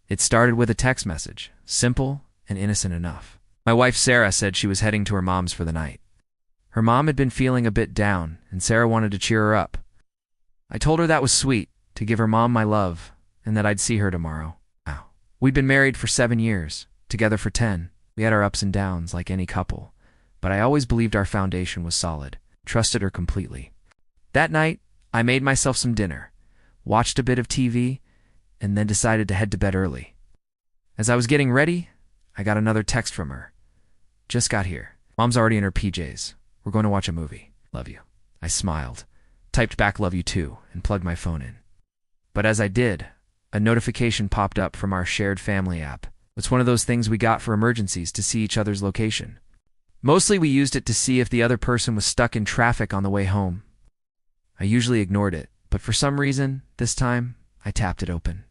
It started with a text message, simple and innocent enough. My wife Sarah said she was heading to her mom's for the night. Her mom had been feeling a bit down, and Sarah wanted to cheer her up. I told her that was sweet, to give her mom my love, and that I'd see her tomorrow. Wow. We'd been married for 7 years, together for 10. We had our ups and downs like any couple, but I always believed our foundation was solid, trusted her completely. That night, I made myself some dinner, watched a bit of TV, and then decided to head to bed early. As I was getting ready, I got another text from her. Just got here. Mom's already in her PJs. We're going to watch a movie. Love you. I smiled, typed back love you too, and plugged my phone in. But as I did, a notification popped up from our shared family app. It's one of those things we got for emergencies to see each other's location. Mostly we used it to see if the other person was stuck in traffic on the way home. I usually ignored it, but for some reason, this time, I tapped it open.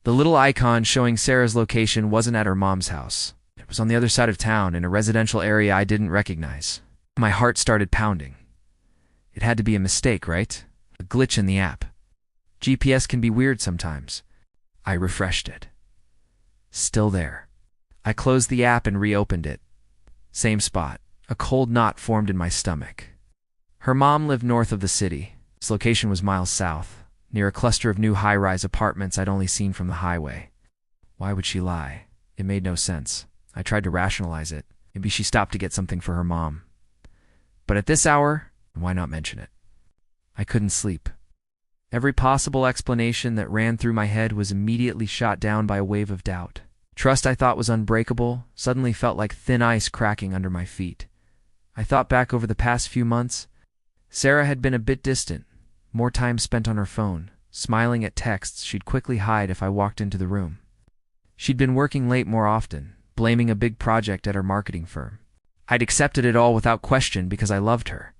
The little icon showing Sarah's location wasn't at her mom's house. It was on the other side of town in a residential area I didn't recognize. My heart started pounding. It had to be a mistake, right? A glitch in the app. GPS can be weird sometimes. I refreshed it. Still there. I closed the app and reopened it. Same spot. A cold knot formed in my stomach. Her mom lived north of the city. Its location was miles south, near a cluster of new high-rise apartments I'd only seen from the highway. Why would she lie? It made no sense. I tried to rationalize it. Maybe she stopped to get something for her mom. But at this hour, why not mention it? I couldn't sleep. Every possible explanation that ran through my head was immediately shot down by a wave of doubt. Trust I thought was unbreakable suddenly felt like thin ice cracking under my feet. I thought back over the past few months. Sarah had been a bit distant, more time spent on her phone, smiling at texts she'd quickly hide if I walked into the room. She'd been working late more often, blaming a big project at her marketing firm. I'd accepted it all without question because I loved her.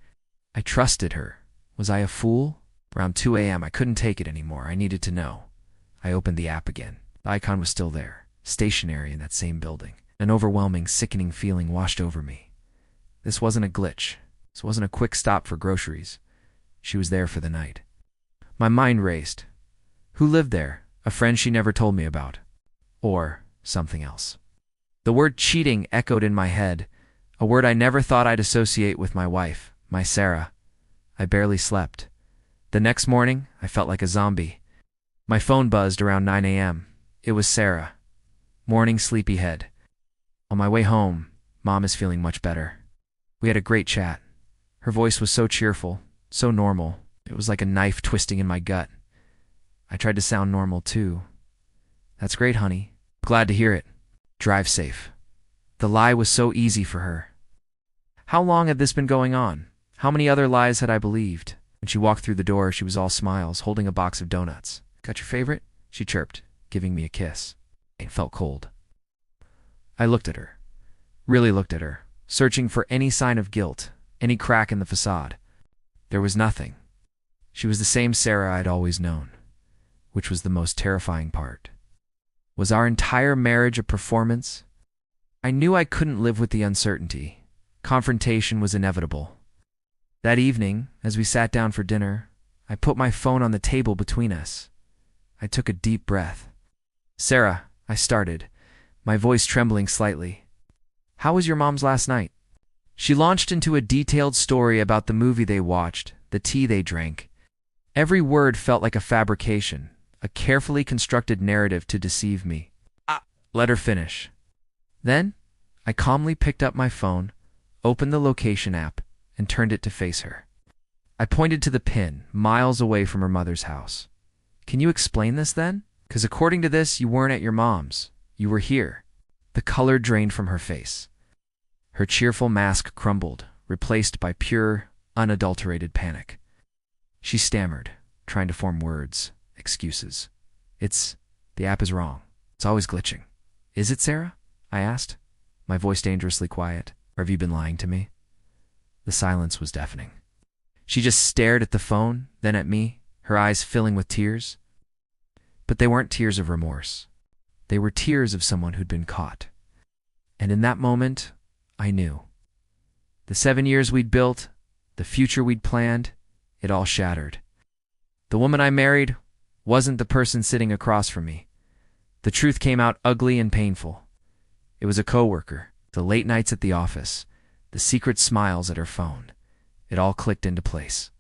I trusted her. Was I a fool? Around 2 a.m. I couldn't take it anymore. I needed to know. I opened the app again. The icon was still there, stationary in that same building. An overwhelming, sickening feeling washed over me. This wasn't a glitch. This wasn't a quick stop for groceries. She was there for the night. My mind raced. Who lived there? A friend she never told me about. Or something else. The word cheating echoed in my head, a word I never thought I'd associate with my wife, my Sarah. I barely slept. The next morning, I felt like a zombie. My phone buzzed around 9 a.m. It was Sarah. Morning sleepyhead. On my way home, Mom is feeling much better. We had a great chat. Her voice was so cheerful, so normal. It was like a knife twisting in my gut. I tried to sound normal too. That's great, honey. Glad to hear it. Drive safe. The lie was so easy for her. How long had this been going on? How many other lies had I believed? When she walked through the door, she was all smiles, holding a box of donuts. Got your favorite? She chirped, giving me a kiss. It felt cold. I looked at her. Really looked at her, searching for any sign of guilt, any crack in the facade. There was nothing. She was the same Sarah I'd always known, which was the most terrifying part. Was our entire marriage a performance? I knew I couldn't live with the uncertainty. Confrontation was inevitable. That evening, as we sat down for dinner, I put my phone on the table between us. I took a deep breath. Sarah, I started, my voice trembling slightly. How was your mom's last night? She launched into a detailed story about the movie they watched, the tea they drank. Every word felt like a fabrication, a carefully constructed narrative to deceive me. Let her finish. Then, I calmly picked up my phone, opened the location app, and turned it to face her. I pointed to the pin, miles away from her mother's house. Can you explain this then? 'Cause according to this, you weren't at your mom's. You were here. The color drained from her face. Her cheerful mask crumbled, replaced by pure, unadulterated panic. She stammered, trying to form words, excuses. The app is wrong. It's always glitching. Is it, Sarah? I asked, my voice dangerously quiet. Or have you been lying to me? The silence was deafening. She just stared at the phone, then at me, her eyes filling with tears. But they weren't tears of remorse. They were tears of someone who'd been caught. And in that moment, I knew. The 7 years we'd built, the future we'd planned, it all shattered. The woman I married wasn't the person sitting across from me. The truth came out ugly and painful. It was a coworker, the late nights at the office, the secret smiles at her phone. It all clicked into place.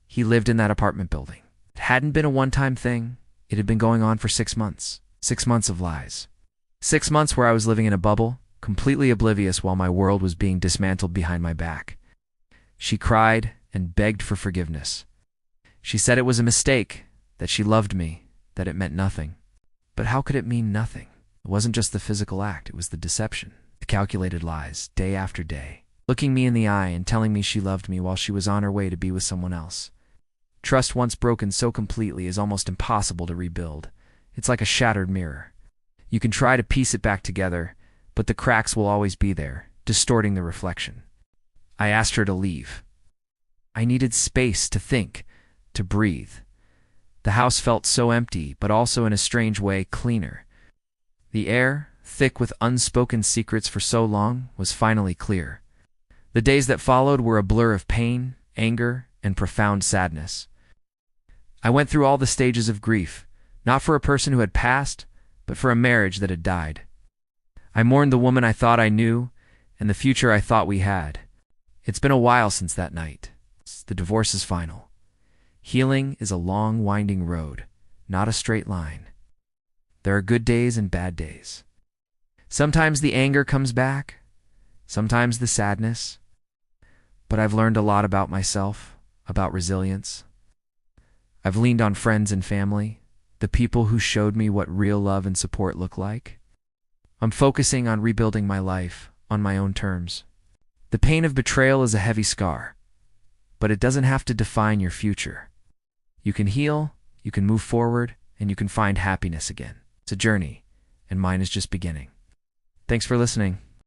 He lived in that apartment building. It hadn't been a one-time thing. It had been going on for 6 months. 6 months of lies. 6 months where I was living in a bubble, completely oblivious while my world was being dismantled behind my back. She cried and begged for forgiveness. She said it was a mistake, that she loved me, that it meant nothing. But how could it mean nothing? It wasn't just the physical act, it was the deception, the calculated lies, day after day, looking me in the eye and telling me she loved me while she was on her way to be with someone else. Trust once broken so completely is almost impossible to rebuild. It's like a shattered mirror. You can try to piece it back together, but the cracks will always be there, distorting the reflection. I asked her to leave. I needed space to think, to breathe. The house felt so empty, but also in a strange way cleaner. The air, thick with unspoken secrets for so long, was finally clear. The days that followed were a blur of pain, anger, and profound sadness. I went through all the stages of grief, not for a person who had passed, but for a marriage that had died. I mourned the woman I thought I knew, and the future I thought we had. It's been a while since that night. The divorce is final. Healing is a long, winding road, not a straight line. There are good days and bad days. Sometimes the anger comes back, sometimes the sadness. But I've learned a lot about myself, about resilience. I've leaned on friends and family, the people who showed me what real love and support look like. I'm focusing on rebuilding my life on my own terms. The pain of betrayal is a heavy scar, but it doesn't have to define your future. You can heal, you can move forward, and you can find happiness again. It's a journey, and mine is just beginning. Thanks for listening.